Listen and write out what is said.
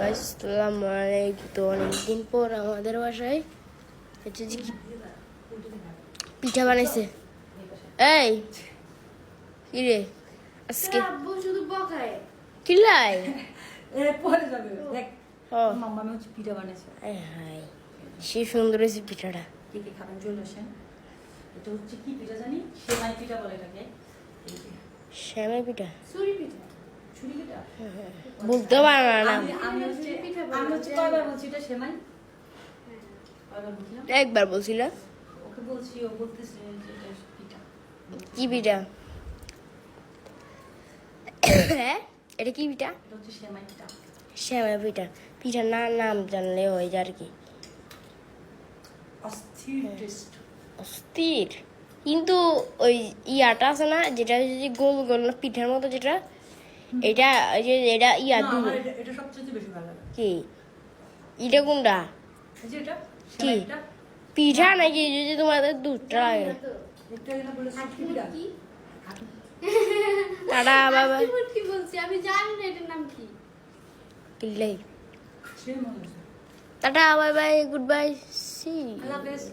আসসালামু আলাইকুম। তো অনেকদিন পর আমাদের বাসায় হচ্ছে যে কি পিঠা বানাইছে। এই কি রে আজকে আব্বু শুধু বকায়। কিলাই পরে যাবে দেখ ও মাম্মা আমি হচ্ছে পিঠা বানিয়েছে হাই সে সুন্দর হয়েছে পিঠাটা। কে কে খাবেন চলে আসেন। এটা হচ্ছে কি পিঠা জানি, সেমাই পিঠা বলে এটাকে। এই যে শ্যামাই পিঠা চুরি পিঠা। ছুরি পিঠা বলতে পারে না আমি হচ্ছে কয়বার বলছি এটা সেমাই, কয়বার বলছিলাম, একবার বলছিল। ওকে বলছি, ও বলতেছে যে এটা পিঠা। কি পিঠা? হ্যাঁ এটা কি পিঠা? এটা হচ্ছে সেমাই পিঠা। শ্যামাই পিঠা। পিঠার নাম জানলে হয়ে যায় আর কি। অস্থির টেস্ট। অস্থির কিন্তু ওই ইয়াটা আছে না যেটা যে গোল গোল না পিঠার মতো যেটা, এটা ওই যে এটা ইয়া না, দুধ আমার এটা সবচেয়ে বেশি ভালো লাগে। কি এটা কোনটা এই যে এটা কি সেমাই পিঠা। পিঠা নাকি এই যে তোমাদের দুধটা লাগে? এটা এখানে বলে সুটকি পিঠা। কি? টাটা বাবা কি বলছি আমি জানি না এটার নাম কি। কিলাই সে মনে হচ্ছে। Tata bye bye good bye see আল্লাহ হাফেজ।